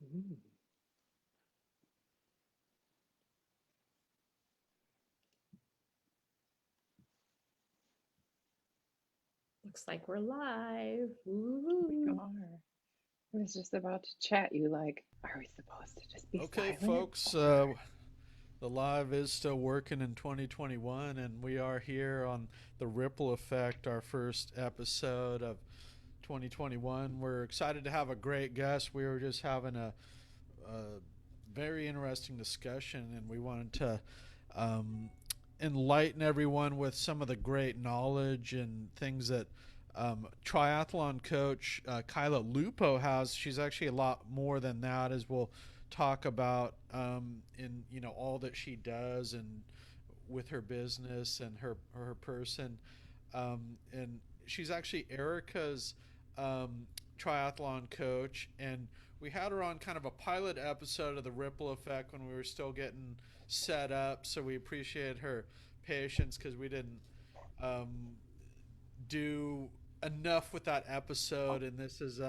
Mm. Looks like we're live. We Woo. are. I was just about to chat you like, are we supposed to just be Okay, silent? folks, Or the live is still working in 2021, and we are here on the Ripple Effect, our first episode of 2021. We're excited to have a great guest. We were just having a very interesting discussion, and we wanted to um, enlighten everyone with some of the great knowledge and things that triathlon coach Kyla Lupo has. She's actually a lot more than that, as we'll talk about in all that she does and with her business and her person. And she's actually Erica's triathlon coach, and we had her on kind of a pilot episode of the Ripple Effect when we were still getting set up. So we appreciate her patience because we didn't um, do enough with that episode, and this is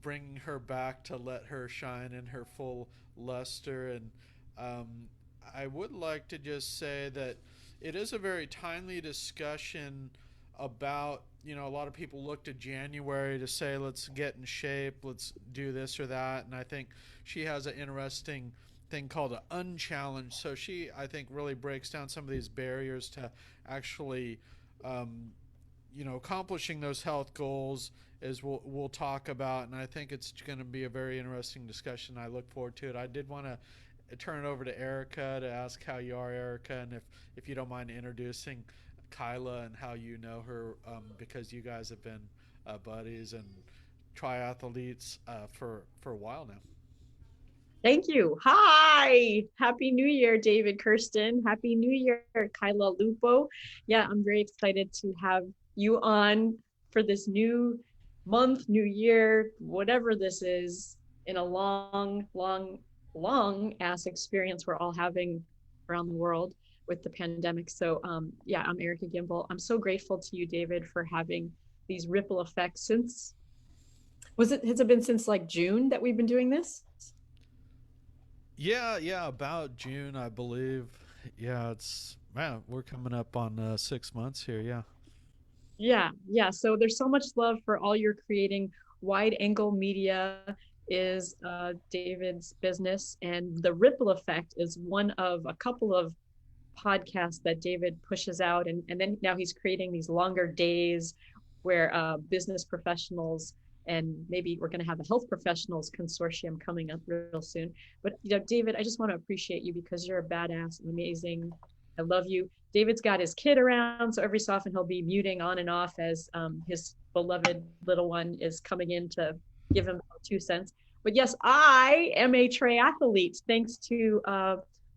bringing her back to let her shine in her full luster. And um, I would like to just say that it is a very timely discussion about, a lot of people look to January to say, let's get in shape, let's do this or that. And I think she has an interesting thing called an unchallenge. So she, I think, really breaks down some of these barriers to actually um, accomplishing those health goals is we'll talk about, and I think it's going to be a very interesting discussion. I look forward to it. I did want to turn it over to Erica to ask how you are, Erica, and if you don't mind introducing Kyla and how you know her, because you guys have been buddies and triathletes for a while now. Thank you. Hi. Happy New Year, David Kirsten. Happy New Year, Kyla Lupo. Yeah, I'm very excited to have you on for this new month, new year, whatever this is, in a long ass experience we're all having around the world with the pandemic. So, yeah, I'm Erica Gimbel. I'm so grateful to you, David, for having these ripple effects since, has it been since like June that we've been doing this? Yeah, about June, I believe. Yeah, it's man, we're coming up on 6 months here. Yeah. Yeah. So there's so much love for all you're creating. Wide angle media is David's business, and the ripple effect is one of a couple of podcasts that David pushes out. And then now he's creating these longer days where business professionals, and maybe we're going to have a health professionals consortium coming up real soon. But David, I just want to appreciate you because you're a badass and amazing. I love you. David's got his kid around, so every so often he'll be muting on and off as his beloved little one is coming in to give him 2 cents. But yes, I am a triathlete thanks to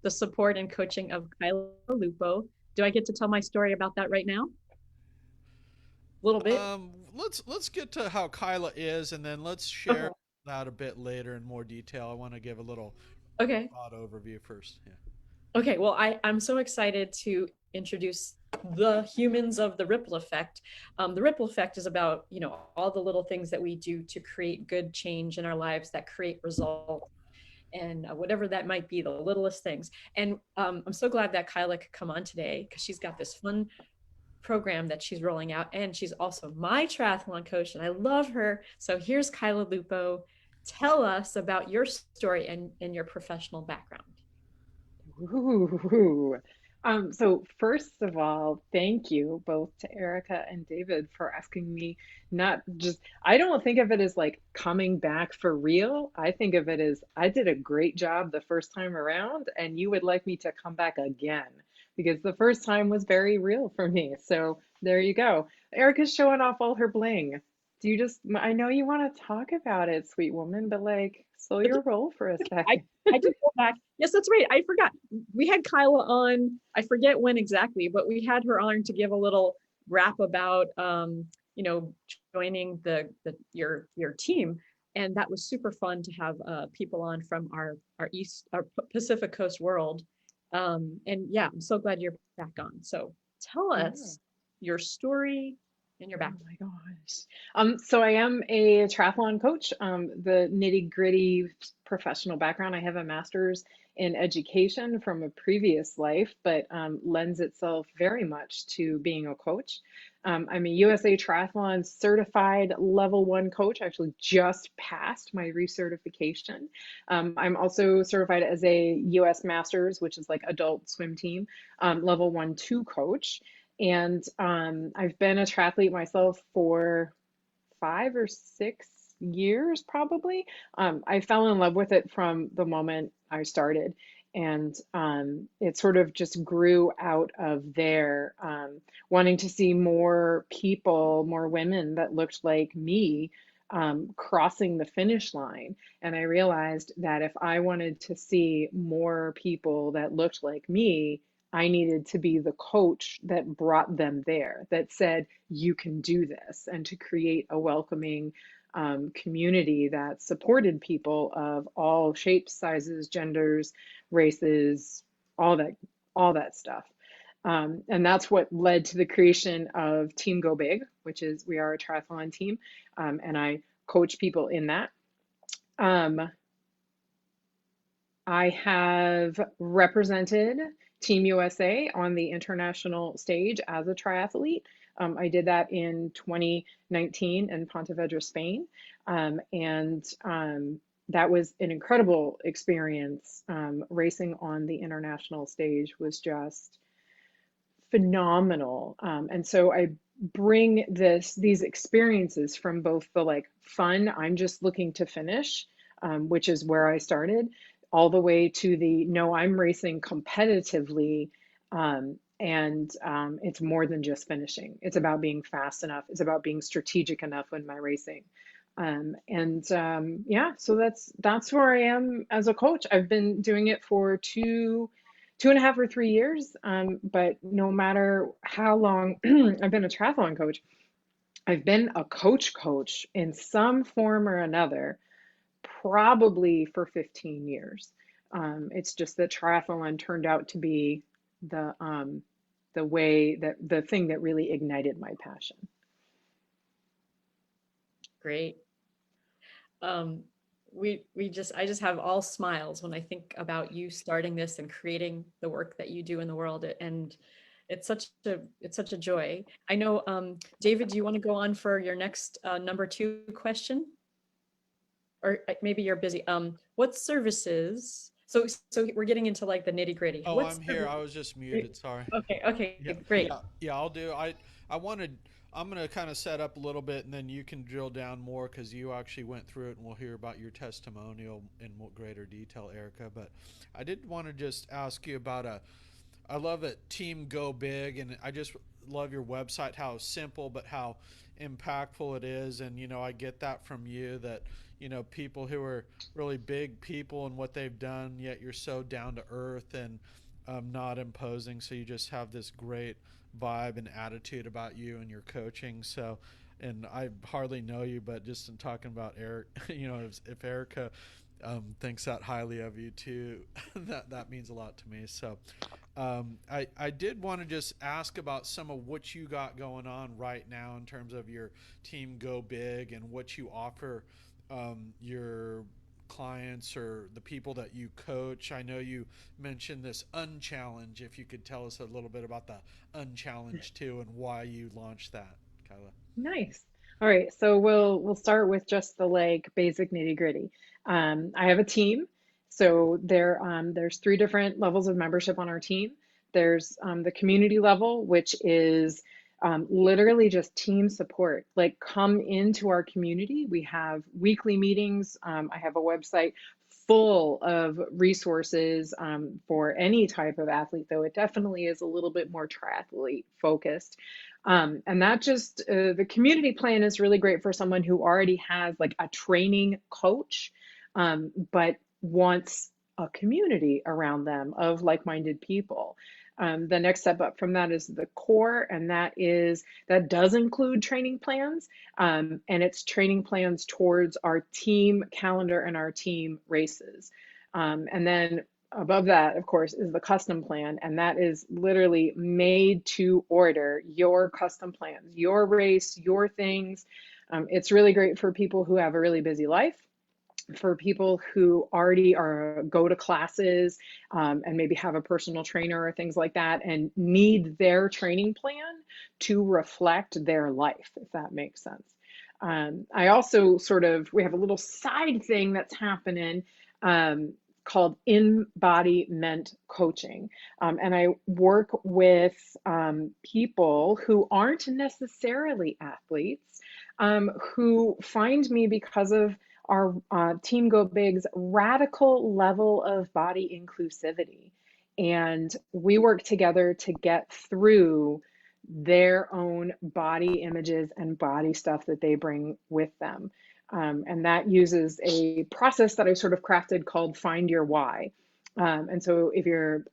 the support and coaching of Kyla Lupo. Do I get to tell my story about that right now? A little bit. Let's get to how Kyla is, and then let's Okay. share that a bit later in more detail. I want to give a little Okay. broad overview first. Yeah. Okay. Well, I'm so excited to introduce the humans of the ripple effect. The ripple effect is about, all the little things that we do to create good change in our lives that create results. And whatever that might be, the littlest things. And I'm so glad that Kyla could come on today because she's got this fun program that she's rolling out. And she's also my triathlon coach, and I love her. So here's Kyla Lupo. Tell us about your story and your professional background. ooh. So first of all, thank you both to Erica and David for asking me not just, I don't think of it as like coming back for real. I think of it as I did a great job the first time around, and you would like me to come back again because the first time was very real for me. So there you go. Erica's showing off all her bling. Do you just, I know you want to talk about it, sweet woman, but like slow But your roll for a I second. I did go back. Yes, that's right. I forgot. We had Kyla on. I forget when exactly, but we had her on to give a little rap about joining your team, and that was super fun to have people on from our Pacific Coast world. And yeah, I'm so glad you're back on. So tell Yeah. us your story and you're Oh back. my gosh. So I am a triathlon coach. The nitty-gritty professional background, I have a master's in education from a previous life, but lends itself very much to being a coach. I'm a USA Triathlon certified level one coach. I actually just passed my recertification. I'm also certified as a US Masters, which is like adult swim team, level one two coach. And I've been a triathlete myself for 5 or 6 years, probably. I fell in love with it from the moment I started. And it sort of just grew out of there, wanting to see more people, more women that looked like me crossing the finish line. And I realized that if I wanted to see more people that looked like me, I needed to be the coach that brought them there, that said, you can do this, and to create a welcoming community that supported people of all shapes, sizes, genders, races, all that, all that stuff. And that's what led to the creation of Team Go Big, which is we are a triathlon team, and I coach people in that. Um, I have represented Team USA on the international stage as a triathlete. I did that in 2019 in Pontevedra, Spain. And that was an incredible experience. Racing on the international stage was just phenomenal. And so I bring these experiences from both the like fun, I'm just looking to finish, which is where I started, all the way to the no, I'm racing competitively. And it's more than just finishing. It's about being fast enough. It's about being strategic enough in my racing. And yeah, so that's where I am as a coach. I've been doing it for 2.5 or 3 years. But no matter how long I've been a triathlon coach, I've been a coach in some form or another, probably for 15 years. It's just that triathlon turned out to be the way that the thing that really ignited my passion. Great. Um, we just I just have all smiles when I think about you starting this and creating the work that you do in the world. And it's such a joy. I know, David, do you want to go on for your next number two question? Or maybe you're busy. What services? So we're getting into like the nitty gritty. Oh, What I'm here. I services? was just muted. Sorry. Okay, Yeah, okay, great. yeah. I'll do. I wanted. I'm gonna kind of set up a little bit, and then you can drill down more because you actually went through it, and we'll hear about your testimonial in more greater detail, Erica. But I did want to just ask you about a. I love it, Team Go Big, and I just love your website. How simple, but how impactful it is, and I get that from you that people who are really big people and what they've done, yet you're so down to earth and not imposing. So you just have this great vibe and attitude about you and your coaching. So, and I hardly know you, but just in talking about Eric, if Erica thinks that highly of you too, that means a lot to me. So, I did want to just ask about some of what you got going on right now in terms of your Team Go Big and what you offer your clients or the people that you coach. I know you mentioned this unchallenge. If you could tell us a little bit about the unchallenge too and why you launched that, Kyla. Nice. All right, so we'll start with just the like basic nitty gritty. I have a team, so there's three different levels of membership on our team. There's the community level, which is literally just team support. Like, come into our community. We have weekly meetings. I have a website full of resources for any type of athlete, though it definitely is a little bit more triathlete focused. And that just, the community plan is really great for someone who already has like a training coach, but wants a community around them of like-minded people. The next step up from that is the core, and that does include training plans, and it's training plans towards our team calendar and our team races. And then above that, of course, is the custom plan, and that is literally made to order, your custom plans, your race, your things. It's really great for people who have a really busy life, for people who already are go to classes, and maybe have a personal trainer or things like that and need their training plan to reflect their life, if that makes sense. I also we have a little side thing that's happening, um, called embodiment coaching. And I work with people who aren't necessarily athletes, who find me because of our Team Go Big's radical level of body inclusivity. And we work together to get through their own body images and body stuff that they bring with them. And that uses a process that I sort of crafted called Find Your Why. And so if you're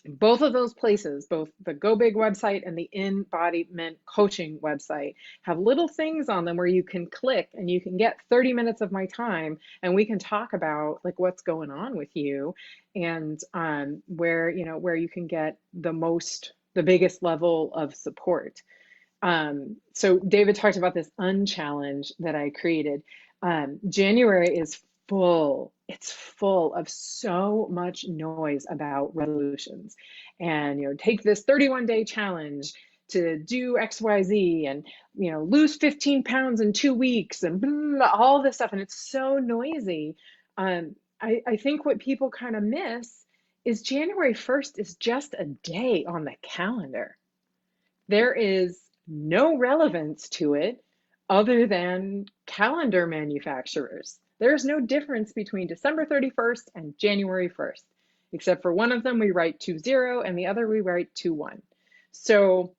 both of those places, both the Go Big website and the Embodiment Coaching website, have little things on them where you can click and you can get 30 minutes of my time, and we can talk about like what's going on with you, and where you can get the biggest level of support. So David talked about this unchallenge that I created. January is full. It's full of so much noise about resolutions. And, take this 31-day challenge to do XYZ, and, lose 15 pounds in 2 weeks, and all this stuff. And it's so noisy. I think what people kind of miss is January 1st is just a day on the calendar. There is no relevance to it other than calendar manufacturers. There's no difference between December 31st and January 1st, except for one of them we write 2-0 and the other we write 2-1. So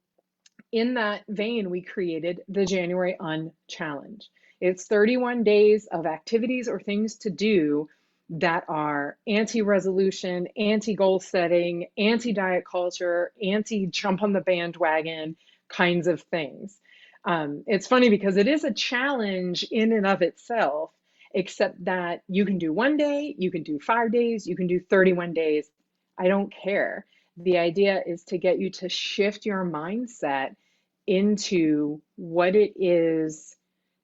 in that vein, we created the January Unchallenge. It's 31 days of activities or things to do that are anti-resolution, anti-goal setting, anti-diet culture, anti-jump on the bandwagon kinds of things. It's funny because it is a challenge in and of itself, except that you can do one day, you can do 5 days, you can do 31 days. I don't care. The idea is to get you to shift your mindset into what it is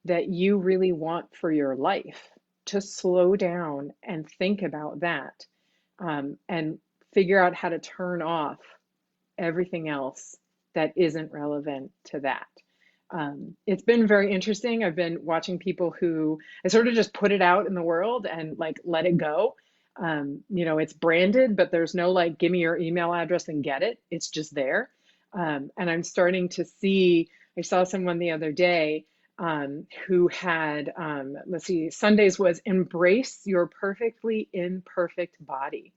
that you really want for your life, to slow down and think about that, and figure out how to turn off everything else that isn't relevant to that. It's been very interesting. I've been watching people who I sort of just put it out in the world and like let it go. It's branded, but there's no like, give me your email address and get it. It's just there. And I'm starting to see, I saw someone the other day who had, let's see, Sundays was embrace your perfectly imperfect body.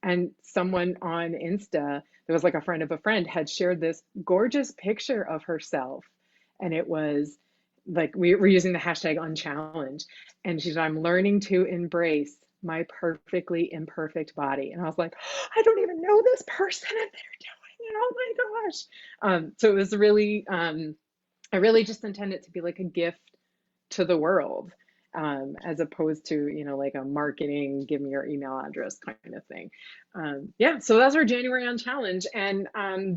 And someone on Insta, that was like a friend of a friend, had shared this gorgeous picture of herself. And it was like, we were using the hashtag unchallenge. And she said, I'm learning to embrace my perfectly imperfect body. And I was like, I don't even know this person and they're doing it. Oh my gosh. So it was really, I really just intend it to be like a gift to the world, as opposed to, like a marketing, give me your email address kind of thing. Yeah, so that's our January on challenge. And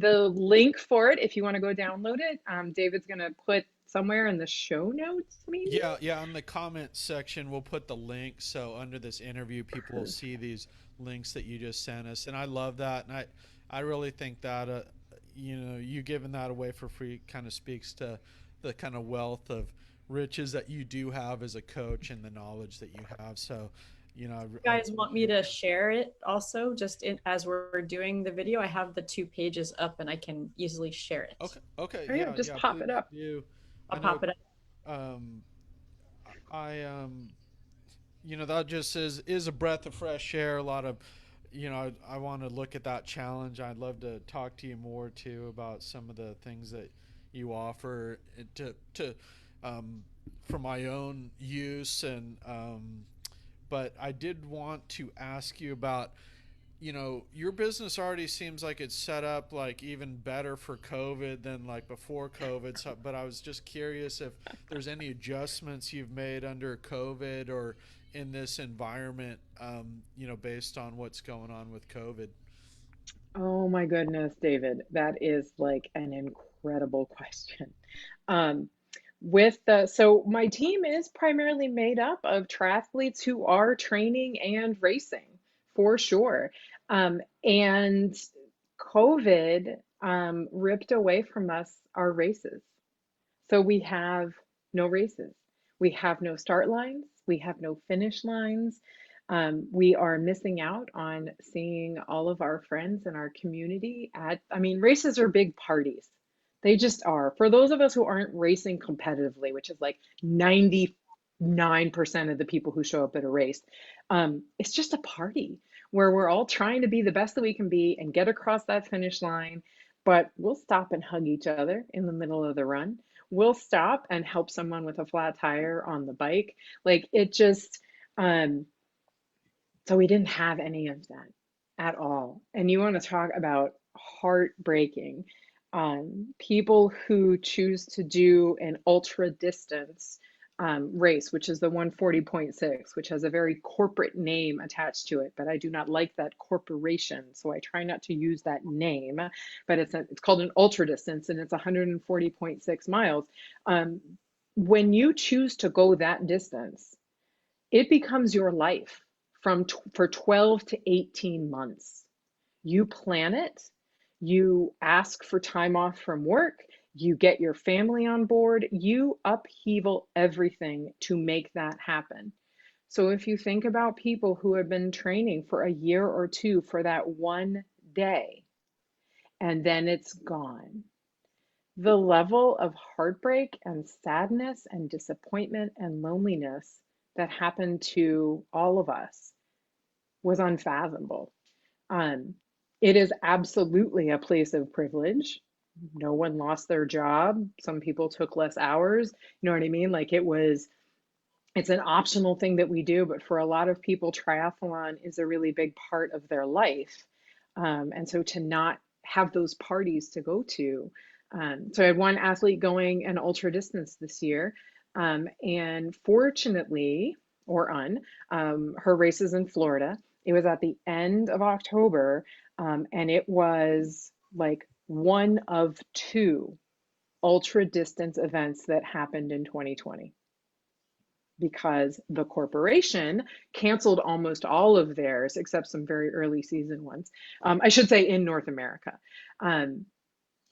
the link for it, if you want to go download it, David's going to put somewhere in the show notes, maybe? Yeah, yeah. On the comment section, we'll put the link. So under this interview, people will see these links that you just sent us, and I love that. And I really think that you giving that away for free kind of speaks to the kind of wealth of riches that you do have as a coach and the knowledge that you have. So, You guys want me to share it also? As we're doing the video, I have the 2 pages up and I can easily share it. okay, okay, Oh yeah, yeah, just yeah. pop it Please up. do. I I'll know. pop it up. Um, I that just is a breath of fresh air. A lot of, I want to look at that challenge. I'd love to talk to you more too about some of the things that you offer to um, for my own use, and but I did want to ask you about your business already seems like it's set up like even better for COVID than like before COVID. So, but I was just curious if there's any adjustments you've made under COVID or in this environment, based on what's going on with COVID. Oh my goodness, David, that is like an incredible question. Um, so my team is primarily made up of triathletes who are training and racing for sure. And COVID ripped away from us our races. So we have no races. We have no start lines. We have no finish lines. We are missing out on seeing all of our friends in our community I mean, races are big parties. They just are. For those of us who aren't racing competitively, which is like 99% of the people who show up at a race, it's just a party where we're all trying to be the best that we can be and get across that finish line. But we'll stop and hug each other in the middle of the run. We'll stop and help someone with a flat tire on the bike. Like it just, um, so we didn't have any of that at all. And you want to talk about heartbreaking. People who choose to do an ultra distance race, which is the 140.6, which has a very corporate name attached to it, but I do not like that corporation, so I try not to use that name. But it's called an ultra distance, and it's 140.6 miles. Um, when you choose to go that distance, it becomes your life for 12 to 18 months. You plan it, you ask for time off from work, you get your family on board, you upheaval everything to make that happen. So if you think about people who have been training for a year or two for that one day, and then it's gone, the level of heartbreak and sadness and disappointment and loneliness that happened to all of us was unfathomable. Um, it is absolutely a place of privilege. No one lost their job. Some people took less hours. You know what I mean? Like it's an optional thing that we do, but for a lot of people, triathlon is a really big part of their life. And so to not have those parties to go to. So I had one athlete going an ultra distance this year. And fortunately, or her race is in Florida. It was at the end of October, and it was like one of two ultra distance events that happened in 2020 because the corporation canceled almost all of theirs except some very early season ones. I should say in North America. Um,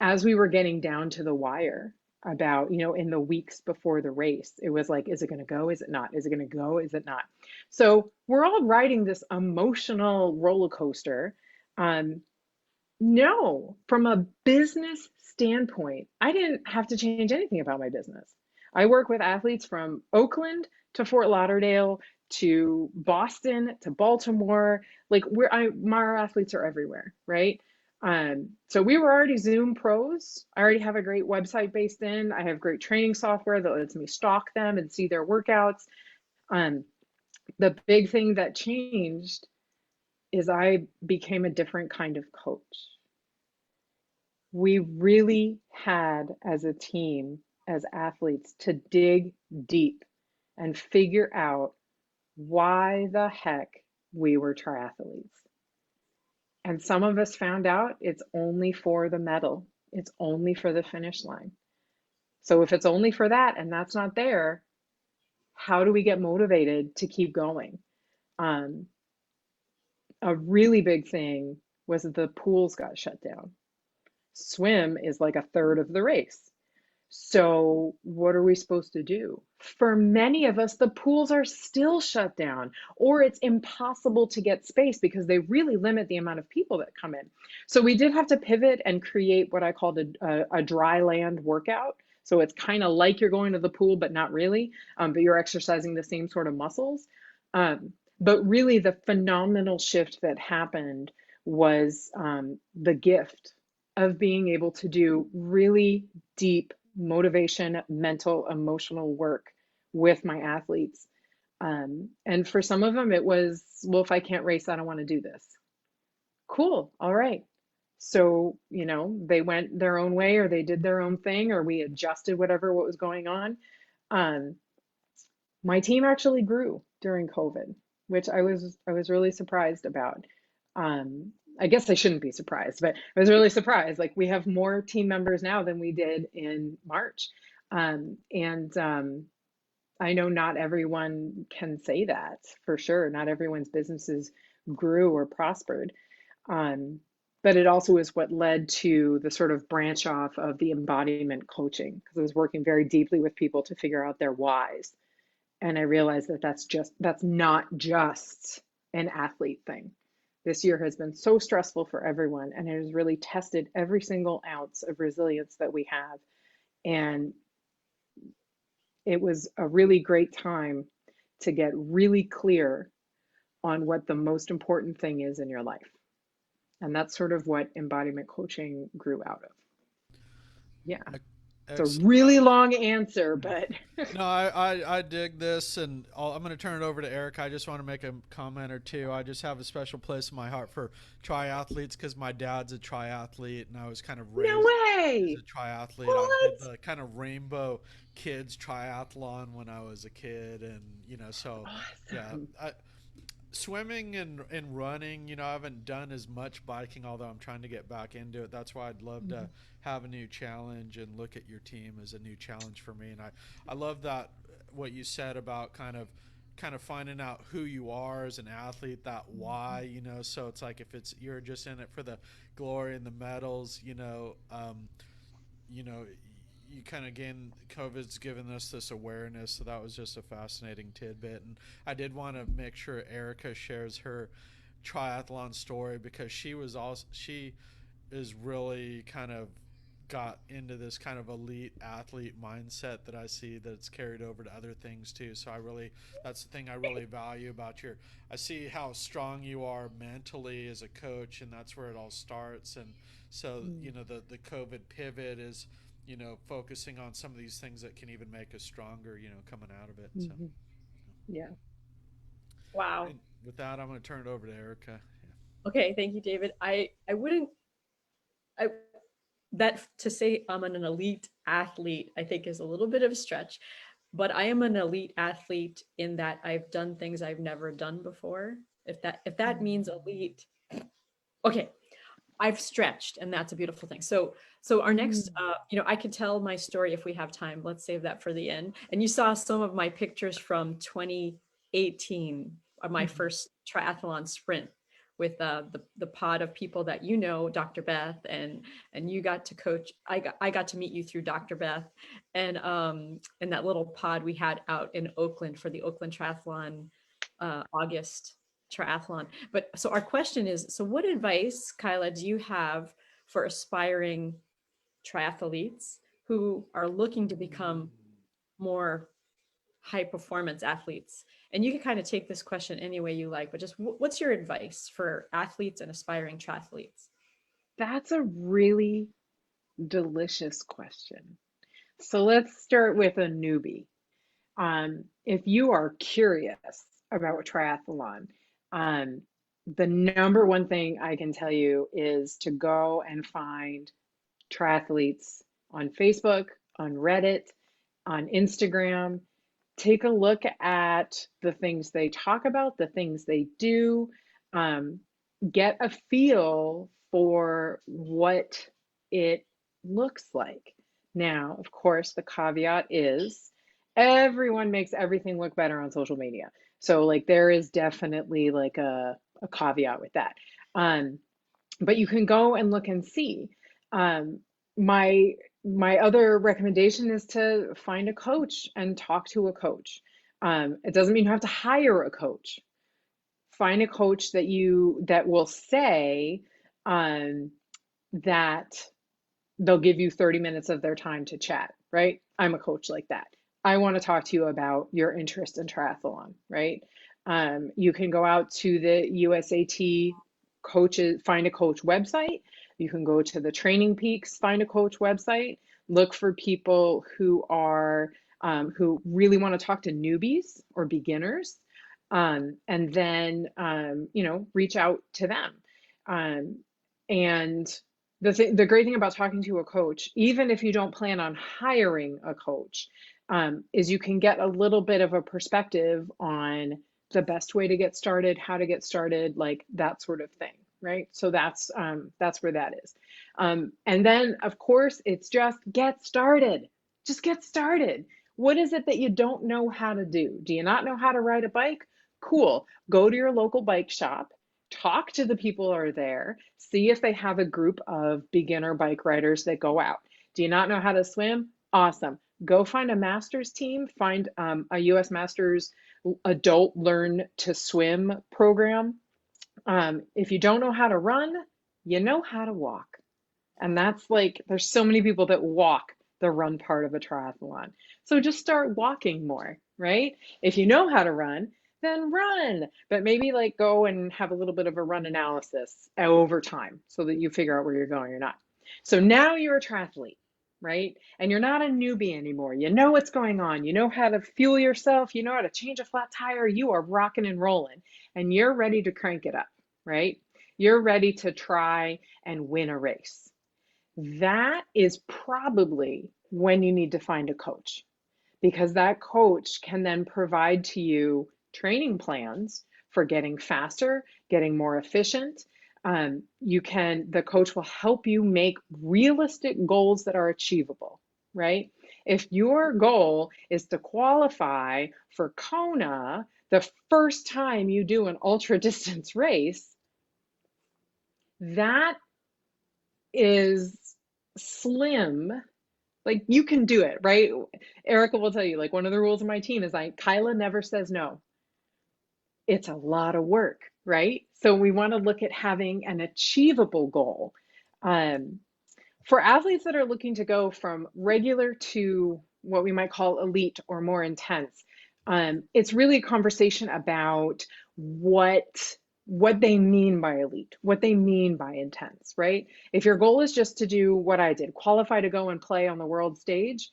as we were getting down to the wire about, in the weeks before the race, it was like, is it going to go? Is it not? Is it going to go? Is it not? So we're all riding this emotional roller coaster. Um, no, from a business standpoint, I didn't have to change anything about my business. I work with athletes from Oakland to Fort Lauderdale to Boston to Baltimore. Like my athletes are everywhere, right? So we were already Zoom pros. I already have a great website based in. I have great training software that lets me stalk them and see their workouts. Um, the big thing that changed is I became a different kind of coach. We really had, as a team, as athletes, to dig deep and figure out why the heck we were triathletes. And some of us found out it's only for the medal, it's only for the finish line. So if it's only for that and that's not there, how do we get motivated to keep going? Um, a really big thing was that the pools got shut down. Swim is like a third of the race. So, what are we supposed to do? For many of us, the pools are still shut down, or it's impossible to get space because they really limit the amount of people that come in. So, we did have to pivot and create what I called a dry land workout. So, it's kind of like you're going to the pool, but not really, but you're exercising the same sort of muscles. But really, the phenomenal shift that happened was the gift of being able to do really deep motivation, mental, emotional work with my athletes. And for some of them, it was, well, if I can't race, I don't want to do this. cool, all right. So, they went their own way or they did their own thing or we adjusted what was going on. Um, my team actually grew during COVID, which I was really surprised about. Um, I guess I shouldn't be surprised, but I was really surprised. Like we have more team members now than we did in March. And I know not everyone can say that for sure. Not everyone's businesses grew or prospered. Um, but it also is what led to the sort of branch off of the embodiment coaching because I was working very deeply with people to figure out their whys. And I realized that that's not just an athlete thing. This year has been so stressful for everyone, and it has really tested every single ounce of resilience that we have. And it was a really great time to get really clear on what the most important thing is in your life. And that's sort of what embodiment coaching grew out of. Yeah. It's a Excellent. really long answer, but No, I dig this, and I'm going to turn it over to Eric. I just want to make a comment or two. I just have a special place in my heart for triathletes because my dad's a triathlete, and I was kind of no raised as way. a triathlete. I did What? the kind of Rainbow Kids triathlon when I was a kid, and so yeah, Awesome. swimming and running, I haven't done as much biking, although I'm trying to get back into it. That's why I'd love to have a new challenge and look at your team as a new challenge for me. And I love that what you said about kind of finding out who you are as an athlete, that why, so it's like if it's you're just in it for the glory and the medals, you know, you kind of again, COVID's given us this awareness, so that was just a fascinating tidbit. And I did want to make sure Erica shares her triathlon story because she is really kind of got into this kind of elite athlete mindset that I see that's carried over to other things too. So that's the thing I really value about I see how strong you are mentally as a coach, and that's where it all starts. And so, the COVID pivot is, focusing on some of these things that can even make us stronger, coming out of it. So, Mm-hmm. Yeah. Wow. and with that, I'm going to turn it over to Erica. Okay, thank you, David. I wouldn't I that to say I'm an elite athlete, I think is a little bit of a stretch, but I am an elite athlete in that I've done things I've never done before. If that means elite, okay, I've stretched, and that's a beautiful thing. So our next, Mm-hmm. I could tell my story if we have time. Let's save that for the end. And you saw some of my pictures from 2018, my Mm-hmm. first triathlon sprint with the pod of people that Dr. Beth, and you got to coach. I got to meet you through Dr. Beth, and that little pod we had out in Oakland for the Oakland Triathlon, August triathlon. But so our question is, so what advice, Kyla, do you have for aspiring triathletes who are looking to become more high performance athletes? And you can kind of take this question any way you like, but just what's your advice for athletes and aspiring triathletes? That's a really delicious question. So let's start with a newbie. If you are curious about triathlon, um, the number one thing I can tell you is to go and find triathletes on Facebook, on Reddit, on Instagram. Take a look at the things they talk about, the things they do. Um, get a feel for what it looks like. Now, of course, the caveat is everyone makes everything look better on social media. So, like, there is definitely like a caveat with that. Um, but you can go and look and see. Um, my my other recommendation is to find a coach and talk to a coach. It doesn't mean you have to hire a coach. Find a coach that will say um, that they'll give you 30 minutes of their time to chat, right? I'm a coach like that. I want to talk to you about your interest in triathlon, right? You can go out to the USAT coaches, find a coach website. You can go to the Training Peaks, find a coach website. Look for people who really want to talk to newbies or beginners, and then reach out to them. And the great thing about talking to a coach, even if you don't plan on hiring a coach, is you can get a little bit of a perspective on the best way to get started, how to get started, like that sort of thing, right? So that's where that is. And then, of course, it's just get started. Just get started. What is it that you don't know how to do? Do you not know how to ride a bike? Cool. Go to your local bike shop, talk to the people who are there, see if they have a group of beginner bike riders that go out. Do you not know how to swim? Awesome. Go find a master's team, find a US Masters adult learn to swim program. If you don't know how to run, you know how to walk. And that's like, there's so many people that walk the run part of a triathlon. So just start walking more, right? If you know how to run, then run, but maybe like go and have a little bit of a run analysis over time so that you figure out where you're going or not. So now you're a triathlete, right? And you're not a newbie anymore. You know what's going on. You know how to fuel yourself. You know how to change a flat tire. You are rocking and rolling and you're ready to crank it up, right? You're ready to try and win a race. That is probably when you need to find a coach because that coach can then provide to you training plans for getting faster, getting more efficient. The coach will help you make realistic goals that are achievable, right? If your goal is to qualify for Kona the first time you do an ultra distance race, that is slim. Like you can do it, right? Erica will tell you, like one of the rules of my team is Kyla never says no. It's a lot of work, right? So we want to look at having an achievable goal. Um, for athletes that are looking to go from regular to what we might call elite or more intense, it's really a conversation about what they mean by elite, what they mean by intense, right? If your goal is just to do what I did, qualify to go and play on the world stage,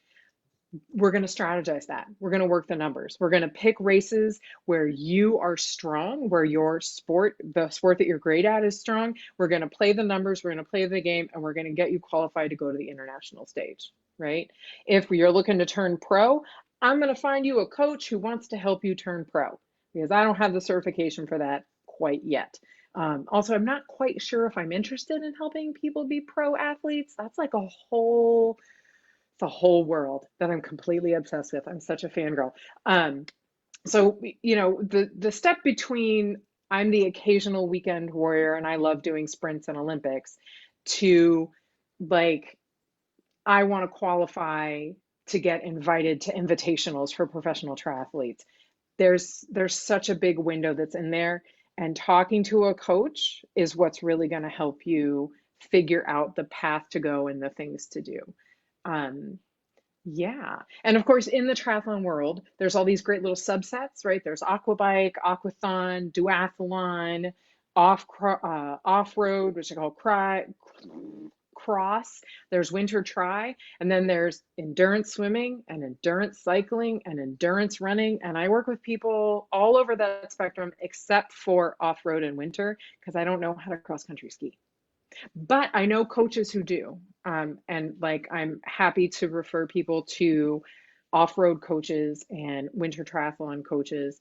we're going to strategize that. We're going to work the numbers. We're going to pick races where you are strong, where your sport, the sport that you're great at, is strong. We're going to play the numbers, we're going to play the game, and we're going to get you qualified to go to the international stage, right? If you're looking to turn pro, I'm going to find you a coach who wants to help you turn pro because I don't have the certification for that quite yet. Also, I'm not quite sure if I'm interested in helping people be pro athletes. That's like it's a whole world that I'm completely obsessed with. I'm such a fangirl. So the step between I'm the occasional weekend warrior and I love doing sprints and Olympics to like I want to qualify to get invited to invitationals for professional triathletes. There's such a big window that's in there, and talking to a coach is what's really going to help you figure out the path to go and the things to do. Um, yeah. And of course, in the triathlon world, there's all these great little subsets, right? There's aquabike, aquathon, duathlon, off-road, which I call cross. There's winter tri, and then there's endurance swimming and endurance cycling and endurance running. And I work with people all over that spectrum except for off-road and winter because I don't know how to cross-country ski. But I know coaches who do. And like I'm happy to refer people to off-road coaches and winter triathlon coaches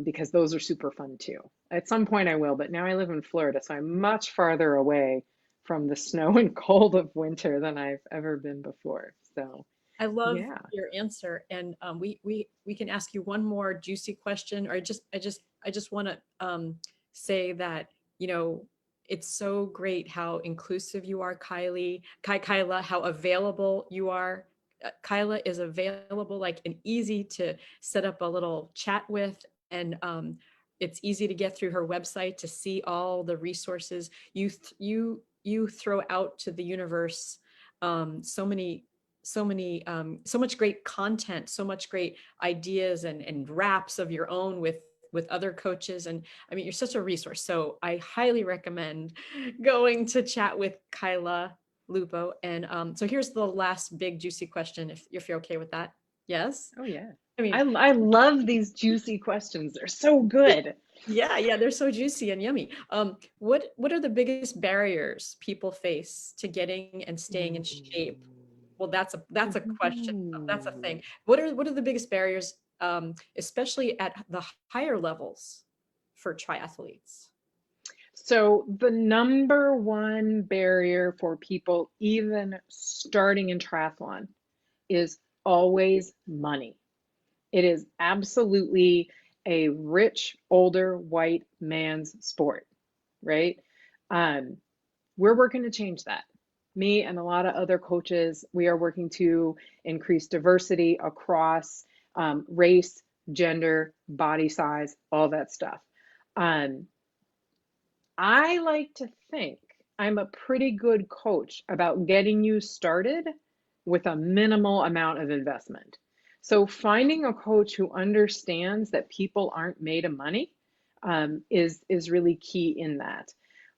because those are super fun too. At some point I will, but now I live in Florida, so I'm much farther away from the snow and cold of winter than I've ever been before. So I love yeah. your answer, and we can ask you one more juicy question, or I just want to say that it's so great how inclusive you are, Kyla, how available you are. Kyla is available, like, and easy to set up a little chat with, and it's easy to get through her website to see all the resources you throw out to the universe. So much great content, so much great ideas and raps of your own with other coaches. And I mean, you're such a resource. So I highly recommend going to chat with Kyla Lupo. And so here's the last big juicy question, if you're okay with that. Yes? Oh yeah. I mean, I love these juicy questions. They're so good. yeah, yeah, they're so juicy and yummy. What are the biggest barriers people face to getting and staying in shape? Well, that's a question. That's a thing. Ooh. What are the biggest barriers, especially at the higher levels for triathletes? So, the number one barrier for people even starting in triathlon is always money. It is absolutely a rich, older, white man's sport, right? Um, we're working to change that. Me and a lot of other coaches, we are working to increase diversity across race, gender, body size, all that stuff. Um, I like to think I'm a pretty good coach about getting you started with a minimal amount of investment. So finding a coach who understands that people aren't made of money is really key in that.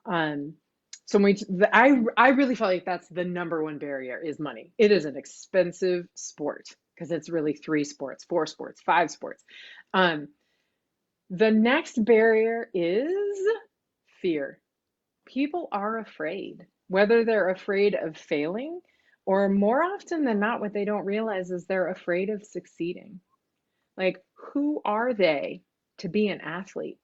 Um, so I really feel like that's the number one barrier is money. It is an expensive sport because it's really three sports, four sports, five sports. Um, the next barrier is fear. People are afraid, whether they're afraid of failing or more often than not, what they don't realize is they're afraid of succeeding. Like, who are they to be an athlete?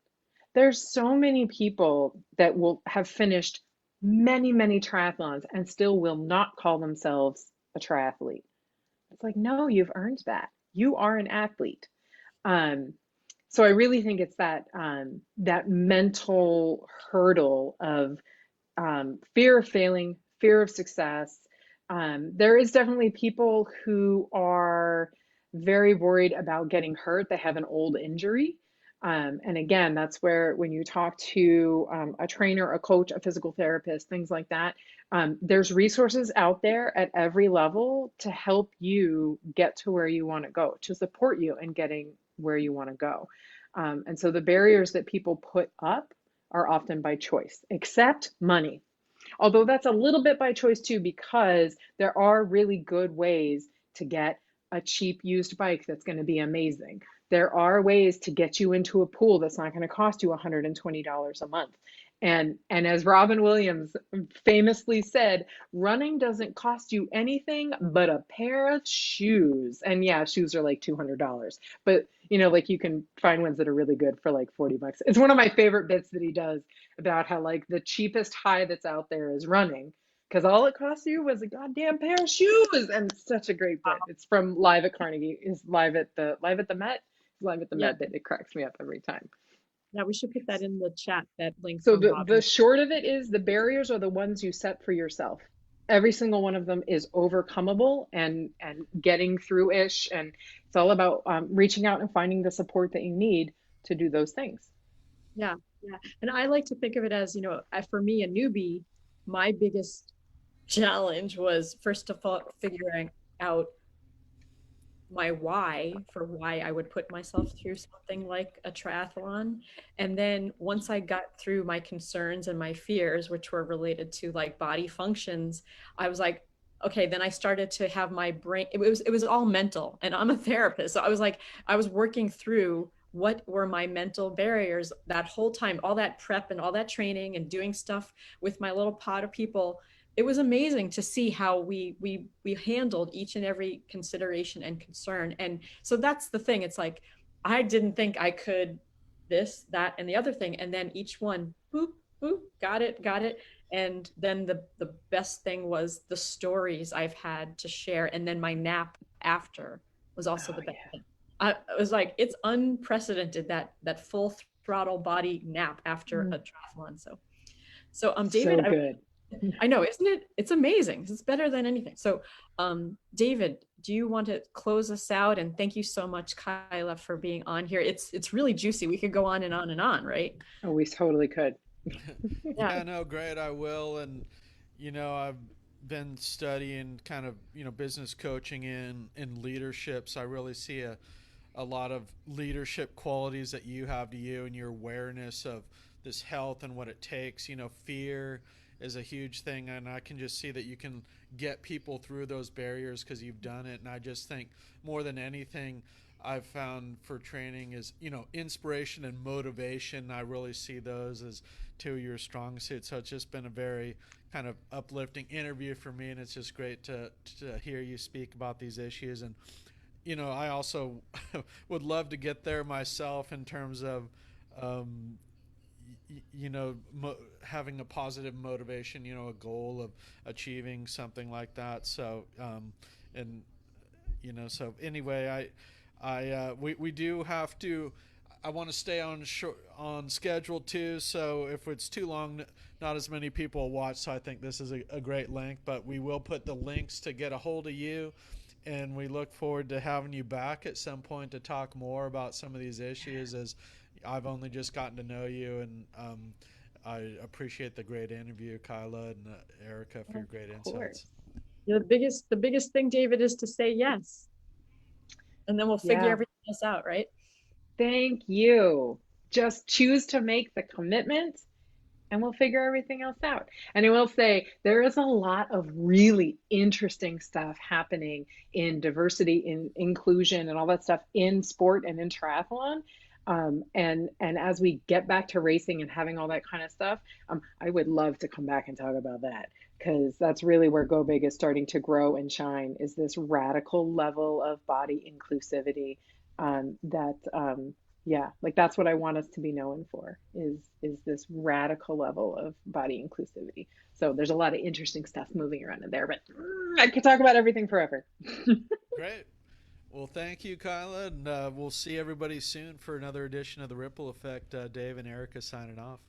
There's so many people that will have finished many, many triathlons and still will not call themselves a triathlete. It's like, no, you've earned that. You are an athlete. Um, so I really think it's that mental hurdle of fear of failing, fear of success. There is definitely people who are very worried about getting hurt. They have an old injury. And again, that's where when you talk to a trainer, a coach, a physical therapist, things like that, there's resources out there at every level to help you get to where you want to go, to support you in getting where you want to go. And so the barriers that people put up are often by choice, except money. Although that's a little bit by choice too, because there are really good ways to get a cheap used bike that's going to be amazing. There are ways to get you into a pool that's not going to cost you $120 a month. And as Robin Williams famously said, running doesn't cost you anything but a pair of shoes. And yeah, shoes are like $200. But like you can find ones that are really good for like 40 bucks. It's one of my favorite bits that he does about how like the cheapest high that's out there is running because all it cost you was a goddamn pair of shoes. And it's such a great bit. It's from Live at Carnegie. Is live at the Met? Live at the Yeah, Met bit. It cracks me up every time. yeah, we should put that in the chat, that link So from the Robin. short of it is the barriers are the ones you set for yourself. Every single one of them is overcomable and getting through ish. And it's all about reaching out and finding the support that you need to do those things. Yeah, yeah. And I like to think of it as, for me, a newbie, my biggest challenge was first of all figuring out my why for why I would put myself through something like a triathlon. And then once I got through my concerns and my fears, which were related to like body functions, I was like, okay, then I started to have my brain, it was all mental. And I'm a therapist. So I was like, I was working through what were my mental barriers that whole time, all that prep and all that training and doing stuff with my little pod of people. It was amazing to see how we handled each and every consideration and concern. And so that's the thing. It's like I didn't think I could this, that, and the other thing. And then each one, boop, boop, got it, got it. And then the best thing was the stories I've had to share. And then my nap after was also Oh the best yeah. thing. I was like, it's unprecedented, that full throttle body nap after a Mm, triathlon. So David, so good. I know, isn't it? It's amazing. It's better than anything. So, David, do you want to close us out? And thank you so much, Kyla, for being on here. It's really juicy. We could go on and on and on, right? Oh, we totally could. Yeah, Yeah, no, great. I will. And, I've been studying kind of, business coaching in leadership. So I really see a lot of leadership qualities that you have to you and your awareness of this health and what it takes. Fear is a huge thing. And I can just see that you can get people through those barriers because you've done it. And I just think more than anything, I've found for training is, inspiration and motivation. I really see those as two of your strong suits. So it's just been a very kind of uplifting interview for me, and it's just great to hear you speak about these issues. And I also would love to get there myself in terms of, um, having a positive motivation, a goal of achieving something like that. So, and so anyway, we do have to. I want to stay on schedule too. So if it's too long, not as many people will watch. So I think this is a great link. But we will put the links to get a hold of you, and we look forward to having you back at some point to talk more about some of these issues. As I've only just gotten to know you, and I appreciate the great interview, Kyla and Erica, for Of your great course. insights. The biggest thing, David, is to say yes, and then we'll figure Yeah. everything else out, right? Thank you. Just choose to make the commitment and we'll figure everything else out. And I will say there is a lot of really interesting stuff happening in diversity, in inclusion, and all that stuff in sport and in triathlon. And as we get back to racing and having all that kind of stuff, I would love to come back and talk about that because that's really where Go Big is starting to grow and shine. Is this radical level of body inclusivity that yeah, like that's what I want us to be known for is this radical level of body inclusivity. So there's a lot of interesting stuff moving around in there, but I could talk about everything forever. Great. Well, thank you, Kyla, and we'll see everybody soon for another edition of the Ripple Effect. Dave and Erica signing off.